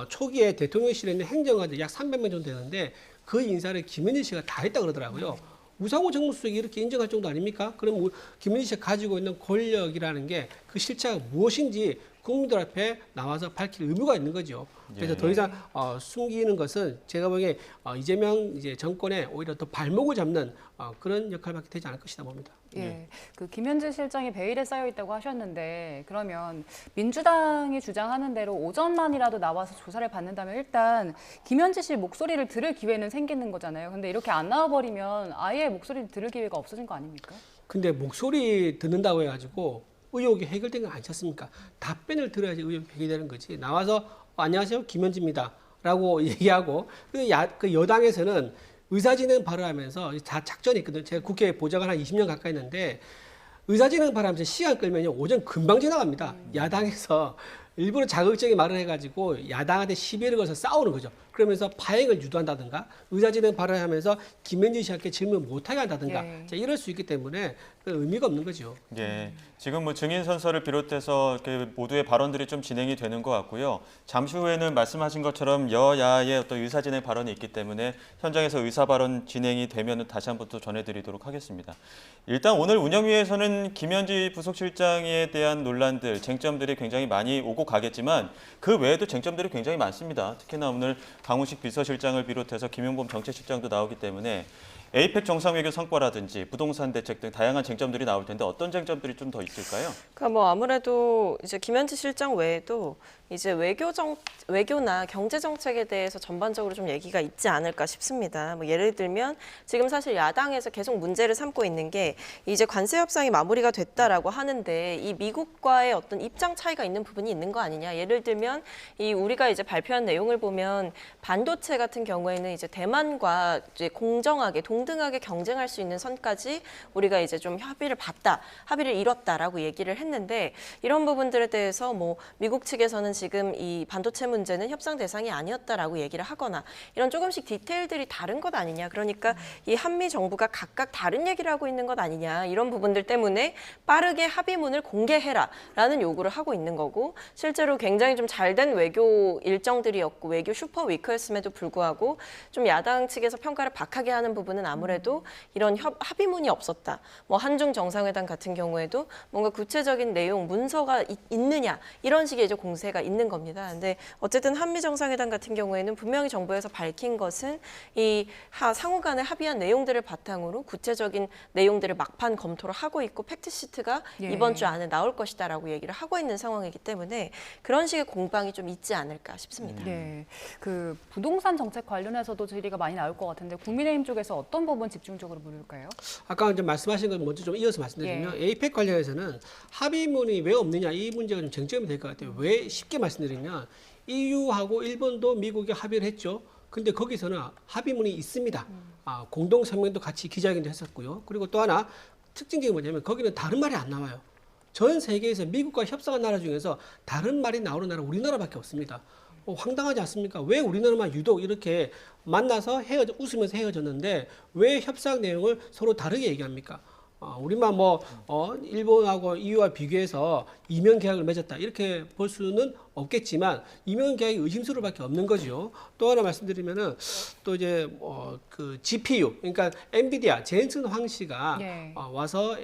초기에 대통령실에 있는 행정관들 약 300명 정도 되는데 그 인사를 김현지 씨가 다 했다 그러더라고요. 우상호 정무수석이 이렇게 인정할 정도 아닙니까? 그럼 김현지 씨가 가지고 있는 권력이라는 게 그 실체가 무엇인지 국민들 앞에 나와서 밝힐 의무가 있는 거죠. 그래서 더 이상 숨기는 것은 제가 보기에 이재명 정권에 오히려 더 발목을 잡는 그런 역할밖에 되지 않을 것이다 봅니다. 예, 그 김현지 실장이 베일에 쌓여 있다고 하셨는데 그러면 민주당이 주장하는 대로 오전만이라도 나와서 조사를 받는다면 일단 김현지 씨 목소리를 들을 기회는 생기는 거잖아요. 근데 이렇게 안 나와버리면 아예 목소리를 들을 기회가 없어진 거 아닙니까? 근데 목소리 듣는다고 해가지고 의혹이 해결된 건 아니지 않습니까? 답변을 들어야지 의혹이 해결되는 거지. 나와서 안녕하세요 김현지입니다 라고 얘기하고 그 여당에서는 의사진행 발언하면서 다 작전이 있거든요. 제가 국회 보좌관 한 20년 가까이 했는데 의사진행 발언하면서 시간 끌면요 오전 금방 지나갑니다. 야당에서 일부러 자극적인 말을 해가지고 야당한테 시비를 걸어서 싸우는 거죠. 그러면서 파행을 유도한다든가 의사진행 발언하면서 김현진 씨한테 질문 못하게 한다든가 예. 자, 이럴 수 있기 때문에 의미가 없는 거죠. 예, 지금 뭐 증인 선서를 비롯해서 그 모두의 발언들이 좀 진행이 되는 것 같고요. 잠시 후에는 말씀하신 것처럼 여야의 어떤 의사진행 발언이 있기 때문에 현장에서 의사 발언 진행이 되면 다시 한번 또 전해드리도록 하겠습니다. 일단 오늘 운영위에서는 김현지 부속실장에 대한 논란들, 쟁점들이 굉장히 많이 오고 가겠지만 그 외에도 쟁점들이 굉장히 많습니다. 특히나 오늘 강훈식 비서실장을 비롯해서 김용범 정책실장도 나오기 때문에 에이펙 정상회교 성과라든지 부동산 대책 등 다양한 쟁점들이 나올 텐데 어떤 쟁점들이 좀 더 있을까요? 그러니까 뭐 아무래도 이제 김현지 실장 외에도 이제 외교나 경제 정책에 대해서 전반적으로 좀 얘기가 있지 않을까 싶습니다. 뭐 예를 들면 지금 사실 야당에서 계속 문제를 삼고 있는 게 이제 관세 협상이 마무리가 됐다라고 하는데 이 미국과의 어떤 입장 차이가 있는 부분이 있는 거 아니냐. 예를 들면 이 우리가 이제 발표한 내용을 보면 반도체 같은 경우에는 이제 대만과 이제 공정하게 동등하게 경쟁할 수 있는 선까지 우리가 이제 좀 합의를 이뤘다라고 얘기를 했는데 이런 부분들에 대해서 뭐 미국 측에서는 지금 이 반도체 문제는 협상 대상이 아니었다라고 얘기를 하거나 이런 조금씩 디테일들이 다른 것 아니냐. 그러니까 이 한미 정부가 각각 다른 얘기를 하고 있는 것 아니냐. 이런 부분들 때문에 빠르게 합의문을 공개해라라는 요구를 하고 있는 거고 실제로 굉장히 좀 잘된 외교 일정들이었고 외교 슈퍼 위크였음에도 불구하고 좀 야당 측에서 평가를 박하게 하는 부분은 아무래도 이런 합의문이 없었다. 뭐 한중 정상회담 같은 경우에도 뭔가 구체적인 내용 문서가 있느냐 이런 식의 이제 공세가 있는 겁니다. 근데 어쨌든 한미 정상회담 같은 경우에는 분명히 정부에서 밝힌 것은 이 상호 간에 합의한 내용들을 바탕으로 구체적인 내용들을 막판 검토를 하고 있고 팩트 시트가 예. 이번 주 안에 나올 것이다라고 얘기를 하고 있는 상황이기 때문에 그런 식의 공방이 좀 있지 않을까 싶습니다. 네, 그 부동산 정책 관련해서도 질의가 많이 나올 것 같은데 국민의힘 쪽에서 어떤 부분 집중적으로 물을까요? 아까 이제 말씀하신 것 먼저 좀 이어서 말씀드리면 에이펙 관련해서는 합의문이 왜 없느냐 이 문제가 좀 쟁점이 될 것 같아요. 왜 쉽게 말씀드리면 EU하고 일본도 미국이 합의를 했죠. 근데 거기서는 합의문이 있습니다. 공동 성명도 같이 기자회견도 했었고요. 그리고 또 하나 특징적인 게 뭐냐면 거기는 다른 말이 안 나와요. 전 세계에서 미국과 협상한 나라 중에서 다른 말이 나오는 나라 우리나라밖에 없습니다. 황당하지 않습니까? 왜 우리나라만 유독 이렇게 만나서 웃으면서 헤어졌는데 왜 협상 내용을 서로 다르게 얘기합니까? 우리만 일본하고 EU와 비교해서 이면 계약을 맺었다 이렇게 볼 수는 없겠지만 이면 계약이 의심스러울밖에 없는 거죠. 또 하나 말씀드리면은 또 이제 그 GPU 그러니까 엔비디아 젠슨 황 씨가 와서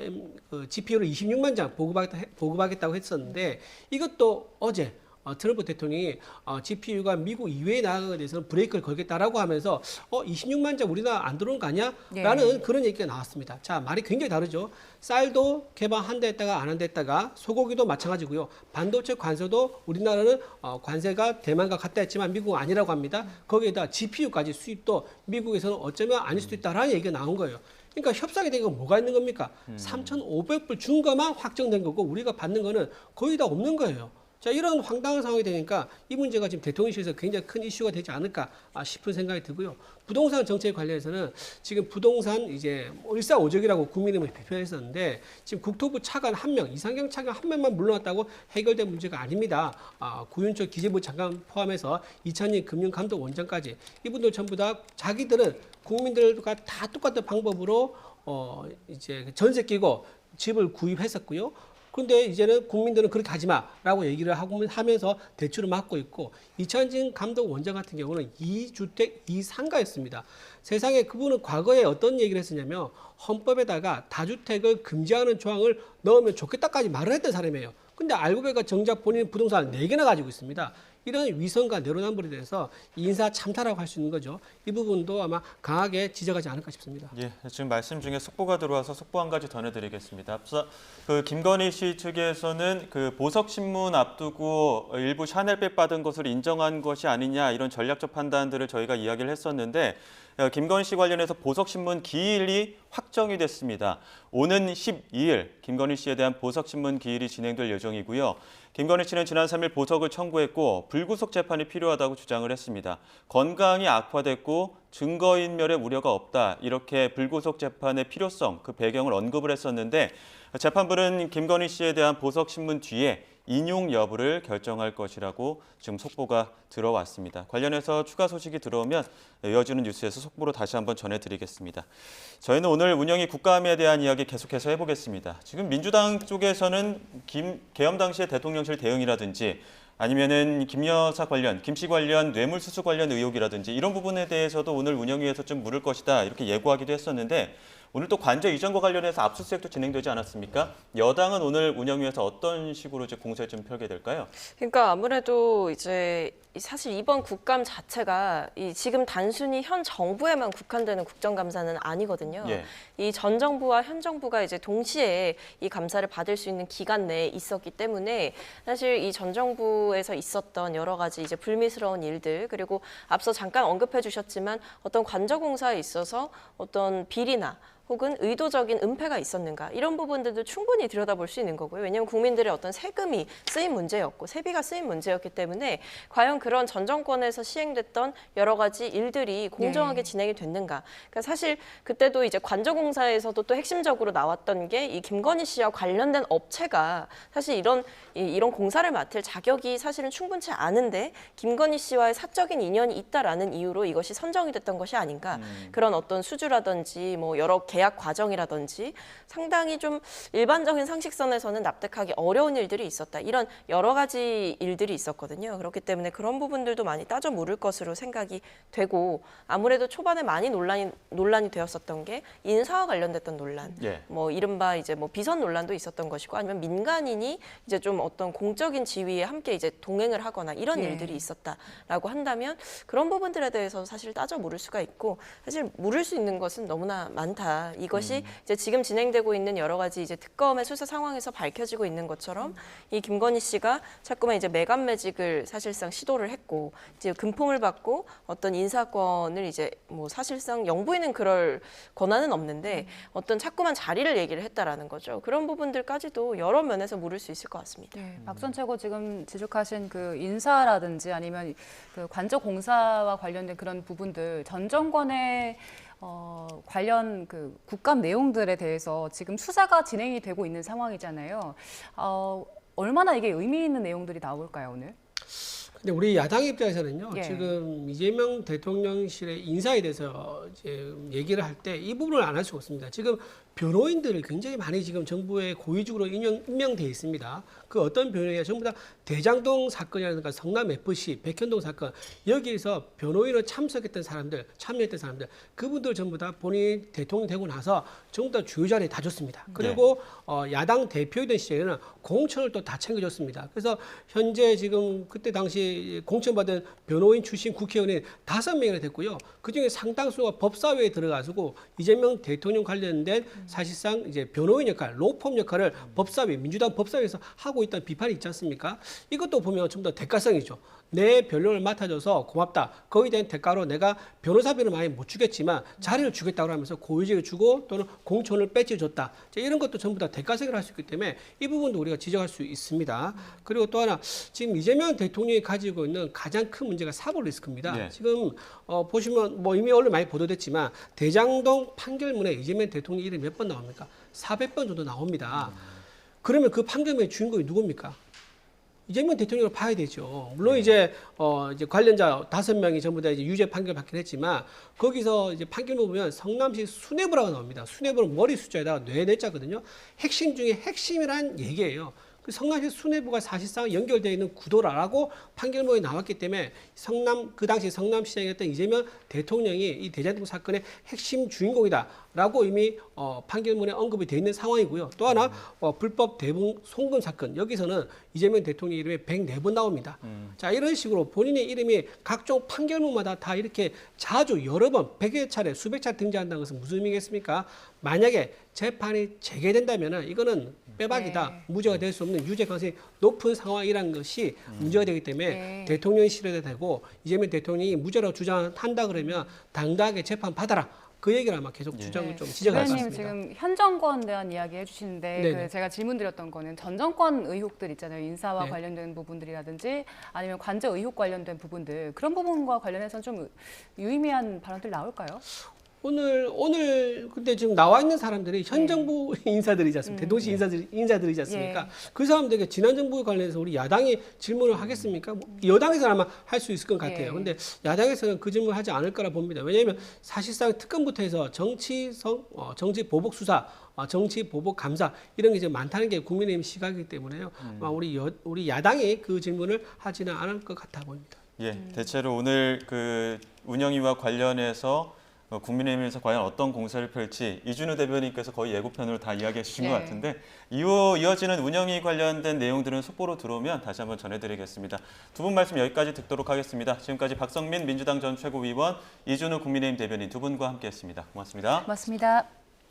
그 GPU를 26만 장 보급하겠다고 했었는데 이것도 어제 트럼프 대통령이 GPU가 미국 이외에 나가는 것에 대해서는 브레이크를 걸겠다라고 하면서 26만 장 우리나라 안 들어오는 거 아니야? 라는 그런 얘기가 나왔습니다. 자, 말이 굉장히 다르죠. 쌀도 개방한다 했다가 안 한다 했다가 소고기도 마찬가지고요. 반도체 관세도 우리나라는 관세가 대만과 같다 했지만 미국은 아니라고 합니다. 거기에다 GPU까지 수입도 미국에서는 어쩌면 아닐 수도 있다라는 얘기가 나온 거예요. 그러니까 협상에 대한 건 뭐가 있는 겁니까? 3,500불 준 것만 확정된 거고 우리가 받는 거는 거의 다 없는 거예요. 자, 이런 황당한 상황이 되니까 이 문제가 지금 대통령실에서 굉장히 큰 이슈가 되지 않을까 싶은 생각이 들고요. 부동산 정책 관련해서는 지금 부동산 이제 일사오적이라고 국민의힘을 비판했었는데 지금 국토부 차관 1명, 이상경 차관 1명만 물러났다고 해결된 문제가 아닙니다. 구윤철 기재부 장관 포함해서 이찬희 금융감독원장까지 이분들 전부 다 자기들은 국민들과 다 똑같은 방법으로 이제 전세 끼고 집을 구입했었고요. 그런데 이제는 국민들은 그렇게 하지 마라고 얘기를 하면서 대출을 막고 있고 이찬진 감독원장 같은 경우는 2주택 2상가였습니다. 세상에 그분은 과거에 어떤 얘기를 했었냐면 헌법에다가 다주택을 금지하는 조항을 넣으면 좋겠다까지 말을 했던 사람이에요. 근데 알고 보니까 정작 본인은 부동산을 4개나 가지고 있습니다. 이런 위선과 내로남불에 대해서 인사 참사라고 할 수 있는 거죠. 이 부분도 아마 강하게 지적하지 않을까 싶습니다. 예, 지금 말씀 중에 속보가 들어와서 속보 한 가지 전해드리겠습니다. 앞서 그 김건희 씨 측에서는 그 보석 신문 앞두고 일부 샤넬백 받은 것을 인정한 것이 아니냐 이런 전략적 판단들을 저희가 이야기를 했었는데 김건희 씨 관련해서 보석 신문 기일이 확정이 됐습니다. 오는 12일 김건희 씨에 대한 보석 신문 기일이 진행될 예정이고요. 김건희 씨는 지난 3일 보석을 청구했고 불구속 재판이 필요하다고 주장을 했습니다. 건강이 악화됐고 증거인멸의 우려가 없다. 이렇게 불구속 재판의 필요성, 그 배경을 언급을 했었는데 재판부는 김건희 씨에 대한 보석 신문 뒤에 인용 여부를 결정할 것이라고 지금 속보가 들어왔습니다. 관련해서 추가 소식이 들어오면 이어지는 뉴스에서 속보로 다시 한번 전해드리겠습니다. 저희는 오늘 운영위 국감에 대한 이야기 계속해서 해보겠습니다. 지금 민주당 쪽에서는 계엄 당시의 대통령실 대응이라든지 아니면은 김 여사 관련, 김 씨 관련 뇌물수수 관련 의혹이라든지 이런 부분에 대해서도 오늘 운영위에서 좀 물을 것이다 이렇게 예고하기도 했었는데 오늘 또 관저 이전과 관련해서 압수수색도 진행되지 않았습니까? 여당은 오늘 운영위에서 어떤 식으로 이제 공세를 좀 펼게 될까요? 그러니까 아무래도 이제 사실 이번 국감 자체가 지금 단순히 현 정부에만 국한되는 국정감사는 아니거든요. 예. 이 전 정부와 현 정부가 이제 동시에 이 감사를 받을 수 있는 기간 내에 있었기 때문에 사실 이 전 정부에서 있었던 여러 가지 이제 불미스러운 일들 그리고 앞서 잠깐 언급해 주셨지만 어떤 관저공사에 있어서 어떤 비리나 혹은 의도적인 은폐가 있었는가 이런 부분들도 충분히 들여다볼 수 있는 거고요. 왜냐하면 국민들의 어떤 세금이 쓰인 문제였고 세비가 쓰인 문제였기 때문에 과연 그런 전 정권에서 시행됐던 여러 가지 일들이 공정하게 진행이 됐는가. 그러니까 사실 그때도 이제 관저공사에서도 또 핵심적으로 나왔던 게 이 김건희 씨와 관련된 업체가 사실 이런 공사를 맡을 자격이 사실은 충분치 않은데 김건희 씨와의 사적인 인연이 있다라는 이유로 이것이 선정이 됐던 것이 아닌가. 그런 어떤 수주라든지 뭐 여러 계약 과정이라든지 상당히 좀 일반적인 상식선에서는 납득하기 어려운 일들이 있었다. 이런 여러 가지 일들이 있었거든요. 그렇기 때문에 그런 부분들도 많이 따져 물을 것으로 생각이 되고 아무래도 초반에 많이 논란이 되었었던 게 인사와 관련됐던 논란. 예. 뭐 이른바 이제 뭐 비선 논란도 있었던 것이고 아니면 민간인이 이제 좀 어떤 공적인 지위에 함께 이제 동행을 하거나 이런 일들이 있었다라고 한다면 그런 부분들에 대해서 사실 따져 물을 수가 있고 사실 물을 수 있는 것은 너무나 많다. 이것이 이제 지금 진행되고 있는 여러 가지 이제 특검의 수사 상황에서 밝혀지고 있는 것처럼 이 김건희 씨가 자꾸만 이제 매간매직을 사실상 시도를 했고 이제 금품을 받고 어떤 인사권을 이제 뭐 사실상 영부인은 그럴 권한은 없는데 어떤 자꾸만 자리를 얘기를 했다라는 거죠. 그런 부분들까지도 여러 면에서 물을 수 있을 것 같습니다. 네, 박전 최고 지금 지적하신 그 인사라든지 아니면 그 관저공사와 관련된 그런 부분들 전 정권의 관련 그 국감 내용들에 대해서 지금 수사가 진행이 되고 있는 상황이잖아요. 얼마나 이게 의미 있는 내용들이 나올까요, 오늘? 근데 우리 야당 입장에서는요, 예. 지금 이재명 대통령실의 인사에 대해서 이제 얘기를 할 때 이 부분을 안 할 수가 없습니다. 지금 변호인들을 굉장히 많이 지금 정부에 고위직으로 임명돼 있습니다. 그 어떤 변호인이 전부 다 대장동 사건이라든가 성남 FC, 백현동 사건 여기에서 변호인으로 참여했던 사람들 그분들 전부 다 본인이 대통령 되고 나서 전부 다 주요 자리에 다 줬습니다. 그리고 야당 대표이던 시절에는 공천을 또 다 챙겨줬습니다. 그래서 현재 지금 그때 당시 공천받은 변호인 출신 국회의원이 5명이나 됐고요. 그중에 상당수가 법사위에 들어가지고 이재명 대통령 관련된 사실상 이제 변호인 역할, 로펌 역할을 법사위, 민주당 법사위에서 하고 있다는 비판이 있지 않습니까? 이것도 보면 전부 다 대가성이죠. 내 변론을 맡아줘서 고맙다. 거기에 대한 대가로 내가 변호사비는 많이 못 주겠지만 자리를 주겠다고 하면서 고위직을 주고 또는 공천을 뺏겨줬다. 이런 것도 전부 다 대가성을 할 수 있기 때문에 이 부분도 우리가 지적할 수 있습니다. 그리고 또 하나 지금 이재명 대통령이 가지고 있는 가장 큰 문제가 사법 리스크입니다. 네. 지금 보시면 뭐 이미 언론 많이 보도됐지만 대장동 판결문에 이재명 대통령 이름이 몇 번 나옵니까? 400번 정도 나옵니다. 그러면 그 판결문의 주인공이 누굽니까? 이재명 대통령을 봐야 되죠. 물론 이제 관련자 5명이 전부 다 이제 유죄 판결 받긴 했지만 거기서 이제 판결문 보면 성남시 수뇌부라고 나옵니다. 수뇌부는 머리 숫자에다가 뇌자거든요. 핵심 중에 핵심이란 얘기예요. 그 성남시 수뇌부가 사실상 연결되어 있는 구도라고 판결문이 나왔기 때문에 그 당시 성남시장이었던 이재명 대통령이 이 대장동 사건의 핵심 주인공이다라고 이미 판결문에 언급이 되어 있는 상황이고요. 또 하나 불법 대북 송금 사건 여기서는 이재명 대통령 이름이 104번 나옵니다. 자 이런 식으로 본인의 이름이 각종 판결문마다 다 이렇게 자주 여러 번 100여 차례 수백 차례 등장한다는 것은 무슨 의미겠습니까? 만약에 재판이 재개된다면 이거는 빼박이다. 무죄가 될 수 없는 유죄 가능성이 높은 상황이라는 것이 문제가 되기 때문에 대통령이 실현이 되고 이재명 대통령이 무죄라고 주장한다 그러면 당당하게 재판 받아라. 그 얘기를 아마 계속 주장을 좀 지적할 수 의원님 있습니다. 지금 현 정권에 대한 이야기 해주시는데 네네. 그 제가 질문드렸던 거는 전 정권 의혹들 있잖아요. 인사와 네. 관련된 부분들이라든지 아니면 관저 의혹 관련된 부분들 그런 부분과 관련해서 좀 유의미한 발언들 나올까요? 오늘 근데 지금 나와 있는 사람들이 현 정부 인사들이지 않습니까? 대도시 인사들이지 않습니까? 예. 그 사람들에게 지난 정부에 관련해서 우리 야당이 질문을 하겠습니까? 뭐 여당에서는 아마 할 수 있을 것 같아요. 예. 근데 야당에서는 그 질문을 하지 않을 거라 봅니다. 왜냐하면 사실상 특검부터 해서 정치성, 정치 보복 수사, 정치 보복 감사 이런 게 이제 많다는 게 국민의힘 시각이기 때문에요. 아마 우리 야당이 그 질문을 하지는 않을 것 같아 보입니다. 예, 대체로 오늘 그 운영위와 관련해서 국민의힘에서 과연 어떤 공세를 펼지 이준우 대변인께서 거의 예고편으로 다 이야기해 주신 것 네. 같은데 이어지는 운영위 관련된 내용들은 속보로 들어오면 다시 한번 전해드리겠습니다. 두 분 말씀 여기까지 듣도록 하겠습니다. 지금까지 박성민 민주당 전 최고위원, 이준우 국민의힘 대변인 두 분과 함께했습니다. 고맙습니다. 고맙습니다.